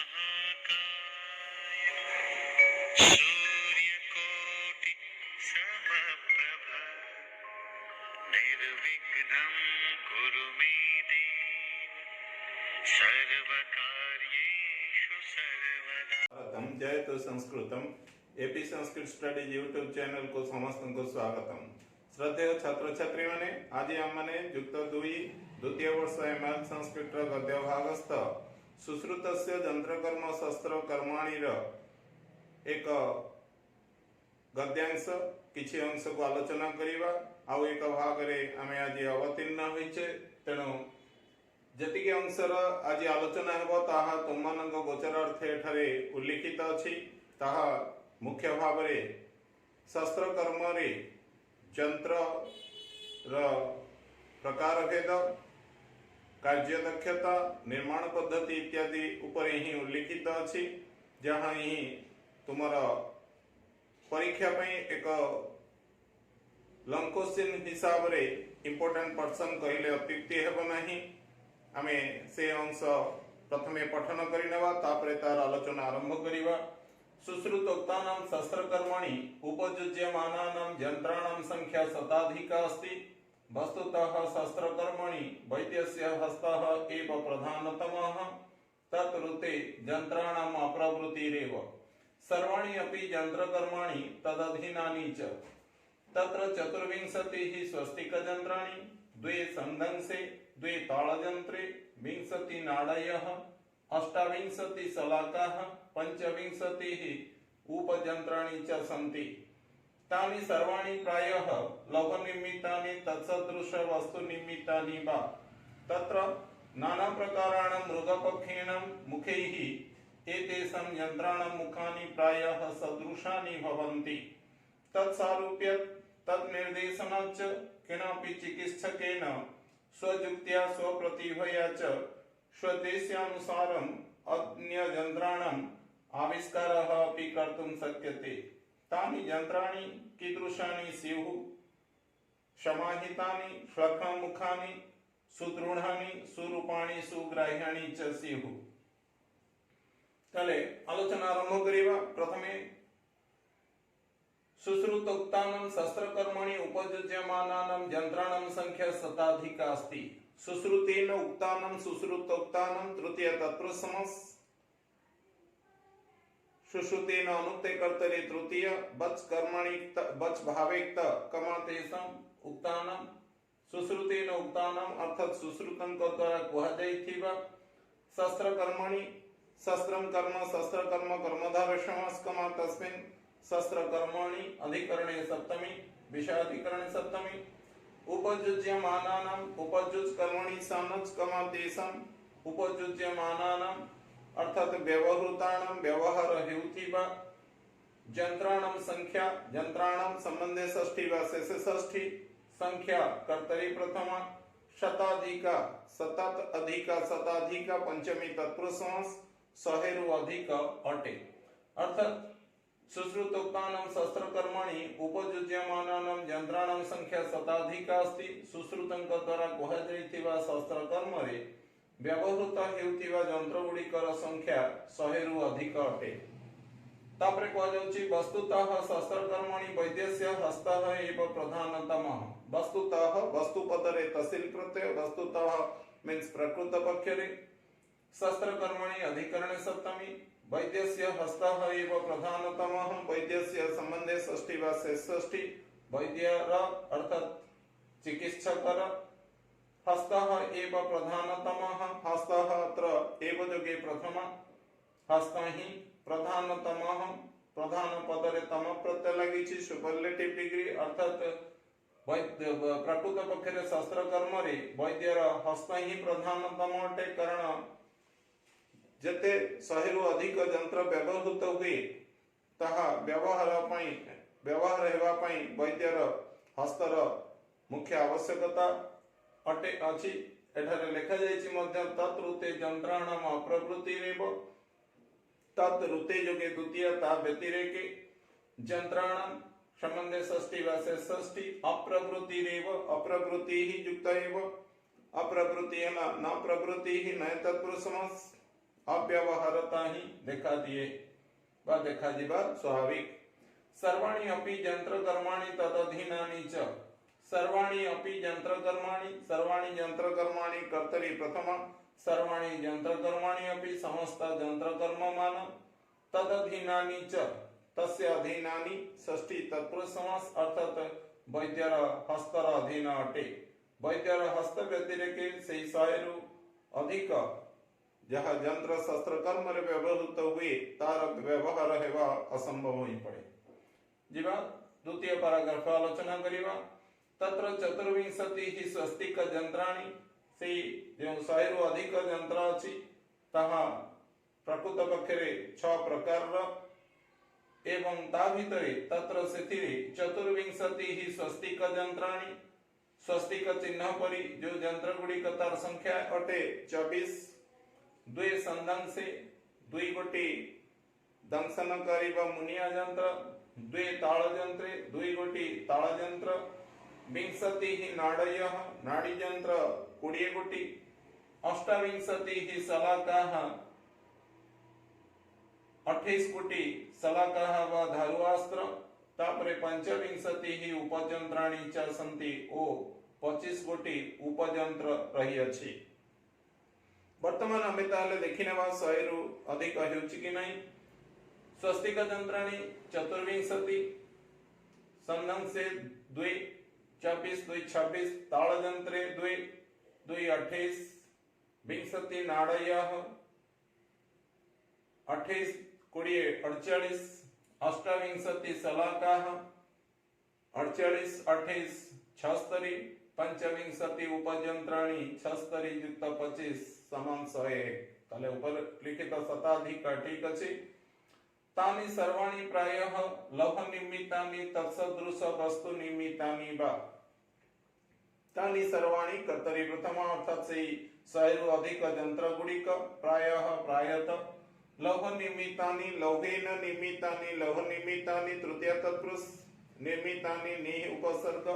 महाकाय सूर्यकोटि समप्रभ निर्विघ्नं कुरु मे देव सर्वकार्येषु सर्वदा। जयतु संस्कृतम AP Sanskrit study YouTube channel को समस्त को स्वागतम। श्रद्धेय छात्र छात्री मैंने आज आमने युक्त दुई द्वितीय वर्ष एमएल संस्कृत गद्य भागस्थ सुश्रुतस्य यंत्रकर्म शस्त्र कर्माणीर एक गद्यांश किछि अंश को आलोचना करिवा आउ एक भाग रे आमे आज अवतीर्ण होइछे तेणु जतिके अंशर आज आलोचना हेबो ताहा तुमମାନଙ୍କ गोचरार्थे एठारे उल्लिखित अछि। ताहा मुख्य भाव रे शस्त्र कर्म रे यंत्र र प्रकार भेद कार्य दक्षता निर्माण पद्धति इत्यादि ऊपर ही उल्लिखित अछि। जहाँ ही तुमर परीक्षा पई एक लॉन्ग क्वेश्चन हिसाब रे इंपोर्टेंट पर्सन कहले अत्युक्ति हेबो नाही। आमे से अंश प्रथमे पठन करिनवा तापरे तार आलोचना आरंभ करिवा। सुश्रुतोक्तानां शस्त्रकर्माणि उपयुज्यमानानां यन्त्राणां संख्या शताधिका अस्ति। वस्तुतः शस्त्रकर्मणि वैद्यस्य हस्तः एव प्रधानतमः। तत् ऋते यन्त्राणाम् अप्रवृत्तिरेव। सर्वाणि अपि यन्त्रकर्माणि तदधीनानि च। तत्र 24 स्वस्तिकयन्त्राणि, 2 संदंशे, 2 तालयन्त्रे, 20 नाडयः, 28 शलाकाः, 25 उपयन्त्राणि च सन्ति। तानि सर्वाणि प्रायः लौहनिर्मितानि तत्सदृश वस्तुनिर्मितानि वा। तत्र नानाप्रकाराणां मृगपक्षिणां मुखैः एतेषां यन्त्राणां मुखानि प्रायः सदृशानि भवन्ति। तत्सारूप्य तन्निर्देशनाच्च केनापि चिकित्सकेन स्वयुक्त्या स्वप्रतिभया च स्वदेशानुसारम् अन्ययन्त्राणाम् आविष्कारः अपि कर्तुं शक्यते। तानि यन्त्राणि कीदृशानि स्युः? समाहितानि, श्लग्नमुखानि, सुदृढानि, सुरूपाणि, सुग्राह्याणि च स्युः। तले आलोचना आरम्भ करिवा। प्रथमे सुश्रुतोक्तानां शस्त्रकर्माणि उपयुज्यमानानां यन्त्राणां संख्या शताधिका अस्ति। सुश्रुतेन उक्तानां सुश्रुतोक्तानां तृतीय तत्पुरुषसमस् सुश्रुतेन अनुक्ते कर्तरि तृतीय वच कर्मणि वच भावेक्त कमा तेषां उक्तानां सुश्रुतेन उक्तानां अर्थात सुश्रुतंक द्वारा कुहा जाइथिबा शस्त्रकर्मणि शस्त्रं कर्म शस्त्रकर्म कर्मधार समास कमा तस्मिन् शस्त्रकर्माणि अधिकरणे सप्तमी विषयाधिकरणे सप्तमी उपयुज्यमानानाम् उपयुज्य कर्मणि सानच कमा तेषां उपयुज्यमानानाम् अर्थात व्यवहृतानां व्यवहार हेउथिबा यन्त्राणां संख्या यन्त्राणां संबंधे षष्ठी वा शेषे षष्ठी संख्या कर्तरि प्रथमा शताधिका शतात अधिका शताधिका पंचमी तत्पुरुष समास 100 रु अधिक अटे। अर्थात सुश्रुतोक्तानां शस्त्रकर्माणि उपयुज्यमानानां यन्त्राणां संख्या शताधिका अस्ति। सुश्रुतंक द्वारा कुहा जाइथिबा शस्त्रकर्म रे व्यवहृत हेउथिबा यंत्र गुड़िकर संख्या 100 रु अधिक अटे। तापरे कुहा जाउछि वस्तुतः शस्त्रकर्माणि वैद्यस्य हस्तः एव प्रधानतमः। वस्तुतः वस्तुपदरे तहसील प्रत्यय वस्तुतः मीन्स प्रकृत पक्षरे शस्त्रकर्माणि अधिकरणे सप्तमी वैद्यस्य हस्तः एव प्रधानतमः। वैद्यस्य संबंधे षष्ठी वा षष्ठी वैद्यर अर्थात चिकित्सकर हस्तः एव प्रधानतमः। हस्तः अत्र एव योगे प्रथमा हस्तः हि प्रधानतमः। प्रधान पदरे तम प्रत्यय लागिछि सुपरलेटिव डिग्री अर्थात प्रकृत पक्षरे शस्त्रकर्म रे वैद्यर हस्त हि प्रधानतम अटे। कारण जते 100 रु अधिक यंत्र व्यवहृत हुए ताहा व्यवहार हेबा पई वैद्यर हस्तर मुख्य आवश्यकता अटे अछि। एठारे लेखा जायछि मध्ये तत्रुते यन्त्राणाम् अप्रवृत्तिरेव। तत् ऋते योगे द्वितीय ता व्यतिरेके यन्त्राणां संबंधे षष्ठी वा षष्ठी अप्रवृत्तिरेव। अप्रवृत्ति ही युक्त एव अप्रवृत्ति न प्रवृत्ति ही नय तत्पुरुष समास अव्यवहारता ही देखा दिए वा देखा जीवा स्वाभाविक। सर्वाणि अपि यंत्र कर्माणि तदधीनानि च। सर्वाणि अपि यंत्र कर्माणि, सर्वाणि यंत्र कर्माणि कर्तरि प्रथमा, सर्वाणि यंत्र कर्माणि अपि समस्त यंत्र कर्ममान तदधीनानि च। तस्य अधीनानि षष्ठी तत्पुरुष समास अर्थात वैद्यर हस्तर अधीन अटे। वैद्यर हस्त व्यतिरेके सेई शहेरु अधिक जहाँ यंत्र शस्त्र कर्म रे व्यवहृत हुए तार व्यवहार हेवा असंभव होई पड़े। जीवा द्वितीय पैराग्राफ आलोचना करिवा। तत्र चतुर्विंशति ही स्वस्तिक यंत्राणि से जो शहेरु अधिक यंत्र अछि ताहा प्रकृत पक्षरे 6 प्रकार एवं ता भितरे तत्र सेथिरे चतुर्विंशति ही स्वस्तिक यंत्राणि स्वस्तिक चिन्ह परि जो यंत्र गुड़िक तार संख्या अटे 24। द्वे संदंशे दुई गोटी दंशनकारी व मुनिया यंत्र, द्वे ताल यंत्रे दुई गोटी ताल यंत्र, विंशति ही नाड़यः नाड़ी यंत्र 20 गोटी, अष्टाविंशति ही सलाकाः 28 गोटी सलाकाः व धारुआस्त्र, तापरे पंचविंशति ही उपयंत्राणि च सन्ति ओ 25 गोटी उपयंत्र रही अछि। वर्तमान आमे ताले देखिनेबा 100 रु अधिक हेउछि कि नहीं। स्वस्तिक यंत्राणि चतुर्विंशति, संदंशे 2, 24 2 26, ताल यंत्रे 2 2 28, विंशति नाड़यः 28 20 48, अष्टाविंशति सलाकाः 48 28 76, पंचविंशति उपयंत्राणि 76 युक्त 25 समान 101। तले ऊपर लिखित शताधिक ठीक अछि। तानि सर्वाणि प्रायः लौह निर्मितानि तत्सदृश वस्तु निर्मितानि वा। तानि सर्वाणि कर्तरि प्रथमा अर्थात से 100 रु अधिक यंत्र गुड़िक प्रायतः लौह निर्मितानि लौहेन निर्मितानि लौह निर्मितानि तृतीय तत्पुरुष निर्मितानि नि उपसर्ग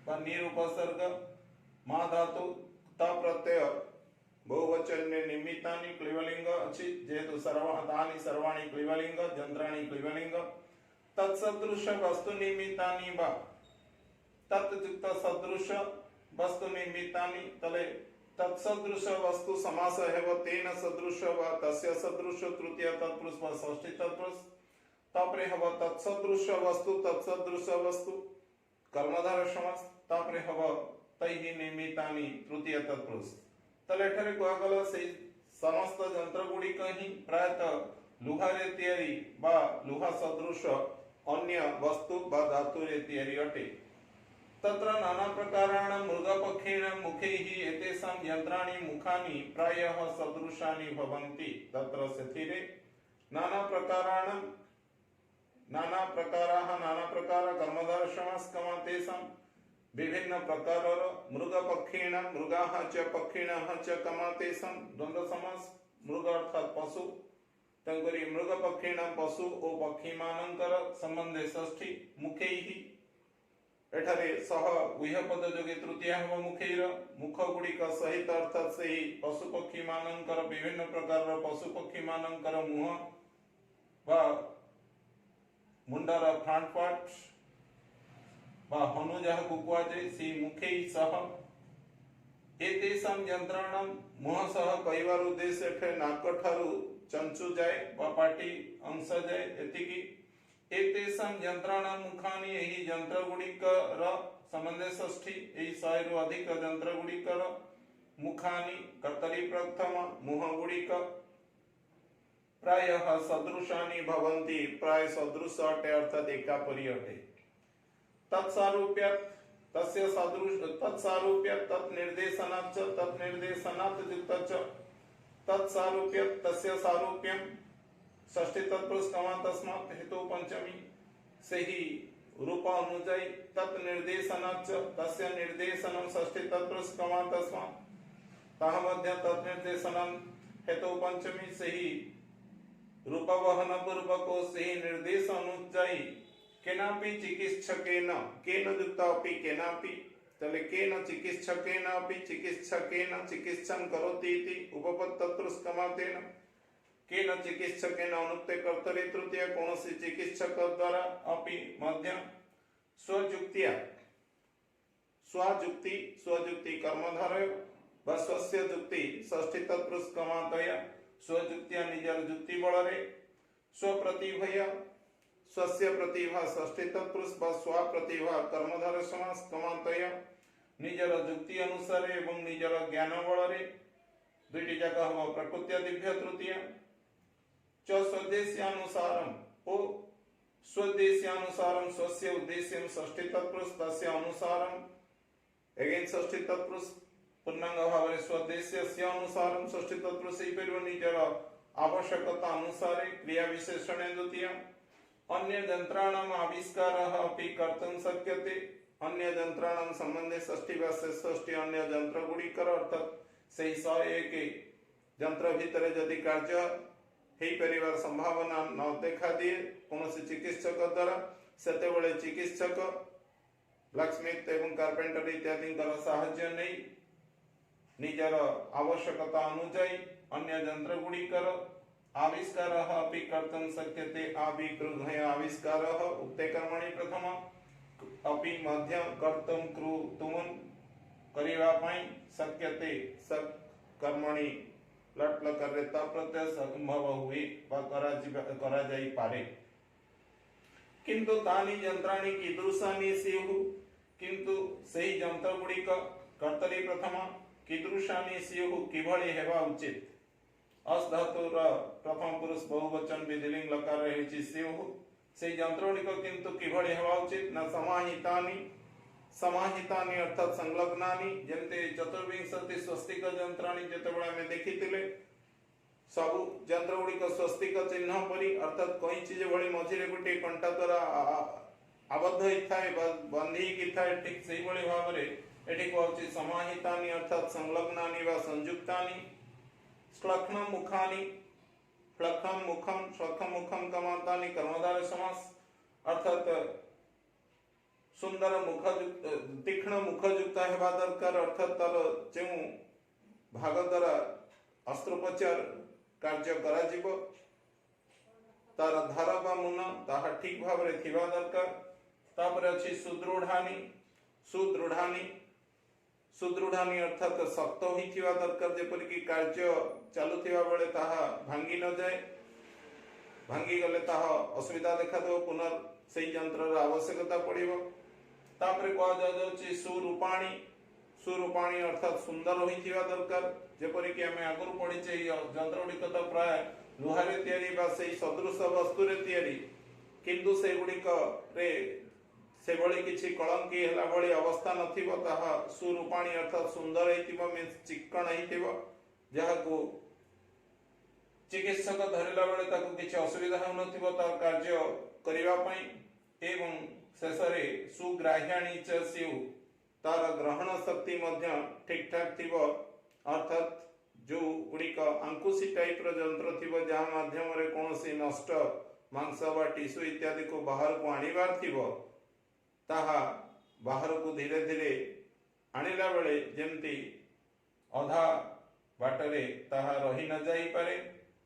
व निर उपसर्ग मा धातु ता प्रत्यय बहुवचन निर्मितानि क्लीवलिंग अछि जेतु तानि सर्वाणि क्लीवलिंग यंत्राणि क्लीवलिंग। तत्सदृश वस्तु निर्मितानि वा। तत्युक्त सदृश वस्तु निर्मितानि तले तत्सदृश वस्तु समास हेव तेन सदृश वा तस्य सदृश तृतीय तत्पुरुष वा षष्ठी तत्पुरुष। तापरे हव तत्सदृश वस्तु कर्मधारय समास तापरे हव तैहि निर्मितानि तृतीय तत्पुरुष। तले एठारे कुआगला से समस्त यंत्र गुड़िक ही प्रायतः लुहारे तैयारी बा लुहा सदृश अन्य वस्तु बा धातु रे तैयारी अटे। तत्र नाना प्रकाराणां मृगपक्षिणां मुखैः एतेषां यंत्राणि मुखानि प्रायः सदृशानि भवन्ति। तत्र सेथिरे नाना प्रकाराः नाना प्रकार कर्मधारय समास कमा तेषां विभिन्न प्रकारर मृगपक्षिणां मृगाः च पक्षिणः च कमा तेषां द्वंद्व समास। मृग अर्थात पशु तंकरी मृगपक्षिणां पशु ओ पक्षीमानंकर संबंधे षष्ठी मुखैः। एठारे सह उह्यपद जोगे तृतीय हव मुखैर मुख गुड़िक सहित अर्थात सेही पशु पक्षी मानंकर विभिन्न प्रकार पशु पक्षी मानंकर मुह बा मुंडर फ्रंट पार्ट बा हनु जहा कुकुआजे सी मुखे सह एतेषां यंत्राणां मुह सह कहिबार उद्देश्य एठे नाक ठारू चंचु जाए बा पाटी अंश जाए एतिकी। एतेषां यंत्राणां मुखानि एही यंत्र गुड़िकर संबंधे षष्ठी एही 100 रु अधिक यंत्र गुड़िकर मुखानि कर्तरि प्रथम मुह गुड़िक प्रायः सदृशानि भवन्ति। प्राय सदृश अटे अर्थात एका परि अटे। तत्सारूप्यत तस्य सदृश तत्सारूप्यत तत्निर्देशनाच्च तत्निर्देशनात् युक्तच्च तत्सारूप्यत तस्य सारूप्यम षष्ठी तत्पुरुष कमा तस्मात् हेतु पंचमी से ही रूप अनुजाई तत्निर्देशनाच्च तस्य निर्देशनम षष्ठी तत्पुरुष कमा तस्मात् ताह मध्य तत्निर्देशनम हेतु पंचमी से ही रूप वहन पूर्वको से ही निर्देश अनुजाई केनापि चिकित्सकेन केन युक्तापि केनापि तले केन चिकित्सकेन अपि चिकित्सकेन चिकित्सं करोति इति उपपद तत्पुरुष कमातेन केन चिकित्सकेन अनुक्ते कर्तरि तृतीय कौनसी चिकित्सक द्वारा अपि मध्य स्वजुक्तिया स्वजुक्ति कर्मधारय ବା स्वस्य जुक्ति षष्ठी तत्पुरुष कमातय स्वजुक्तिया निजर जुक्ति बଳରେ स्वप्रतिभया स्वस्य प्रतिभा षष्ठी तत्पुरुष ବା स्वप्रतिभा कर्मधारय समास कमातय निजर जुक्ति अनुसार एवं निजर ज्ञान बଳରେ दुईटी जाक हम प्रकृत्या दिव्य तृतीय च स्वदेश्यानुसारम ओ स्वदेश्यानुसारम स्वस्य उद्देश्यम षष्ठी तत्पुरुष तस्य अनुसारम अगेन षष्ठी तत्पुरुष पूर्णांग भाव स्वदेश्य अनुसारम षष्ठी तत्पुरुष निजर आवश्यकता अनुसार क्रिया विशेषण द्वितीय अन्य यंत्राणाम आविष्कार अपि कर्तुं शक्यते अन्य यंत्राणाम संबंधे षष्ठी वा षष्ठी अन्य यंत्र गुड़िकर अर्थात से 101 यंत्र भितर यदि कार्य हेई परिवार संभावना न देखा दिए कौन चिकित्सक द्वारा सेतेबेले चिकित्सक ब्लैकस्मिथ एवं कार्पेंटर इत्यादि साहाय्य नहीं निजर आवश्यकता अनुଯାୟୀ अन्य यंत्र गुड़िकर आविष्कार अपि कर्तुं शक्यते आविगृह्य आविष्कार उक्ते कर्मणि प्रथम अपि मध्य कर्तुं कृतुं करिवा पई शक्यते सक कर्मणि लट लकार ता प्रत्यय संभव हुए वा करा जाई पारे किंतु तानि यंत्राणि कीदृशानि स्युः किंतु सेही यंत्र गुड़िक कर्तरि प्रथम कीदृशानि स्युः किभଳି हेबा उचित अस धातुर प्रथम पुरुष बहुवचन विधिलिंग लकार हेछि स्युः से यंत्र गुड़िक किंतु किभଳି हेबा उचित न समाहितानि अर्थात संलग्नानि जेमते चतुर्विंशति स्वस्तिक यंत्राणि जेतेबेले ଆମେ ଦେଖିଥିଲେ ସବୁ यंत्र गुड़िक स्वस्तिक चिन्ह परि अर्थात कईची भଳି मझिरे गोटे कंटा द्वारा आबद्ध होइथाय बंधी की थाय ठीक सेही भଳି भाबरे एठी कहउची समाहितानि अर्थात संलग्नानि वा संयुक्तानि श्लक्ष्ण मुखम कमातानि कर्मधारय समास अर्थात सुंदर मुख तीक्ष्ण मुखयुक्त हेबा दरकार अर्थात तार जो भाग द्वारा अस्त्रोपचार कार्य करा जिवो तार धार बा मुन ताहा ठीक भाव रे थिबा दरकार तापर अछि सुदृढ़ानी अर्थात शक्त होइथिबा दरकार जेपरि कि कार्य चालुथिबा बेले ताहा भांगी न जाए भांगी गले ताहा असुविधा देखा दो पुनर् सेही यंत्र र आवश्यकता पड़िबो तापरे कहा जाउची सुरूपाणी अर्थात सुंदर होइथिबा दरकार जेपरि कि हमें आगुर पढिचे यंत्र गुड़िक तो प्राय लुहारे तयारी बा सेही सदृश वस्तु रे तयारी किंतु से गुड़िक रे से भली किछि कलंकी हला भली अवस्था नथिबो ताहा सुरूपाणी अर्थात सुंदर हेतिबो मींस चिक्कण हेतिबो जहाको चिकित्सक धरिला बेले ताको किछि असुविधा हो नथिबो तार कार्य करिवा पई एवं शेषरे सुग्राह्याणी च स्यु तार ग्रहण शक्ति मध्य ठीक ठाक थिबो अर्थात जो गुड़िक अंकुशी टाइप रो यंत्र थिबो जहा माध्यम रे कोनोसी नष्ट मांस वा टिश्यू इत्यादि को बाहर को आनिबार थिबो ताहा बाहर को धीरे धीरे आनिला बेले जेमती अधा बाटरे ताहा रही न जाई पारे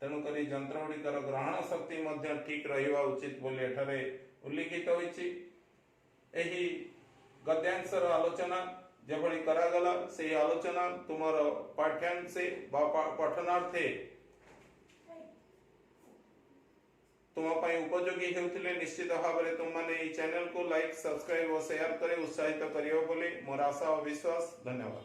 तेणु करी यंत्र गुड़िकर ग्रहण शक्ति मध्य ठीक रहिबा उचित बोली एठारे उल्लिखित होइछि एही गद्यांशर आलोचना जेभଳି करागला से आलोचना तुमर पाठ्यांशे बा पठनार्थे तुम पई उपयोगी हेउथिले निश्चित भाबरे तुम माने ई चैनल को लाइक सब्सक्राइब और शेयर करे उत्साहित करियो बोली मोर आशा और विश्वास। धन्यवाद।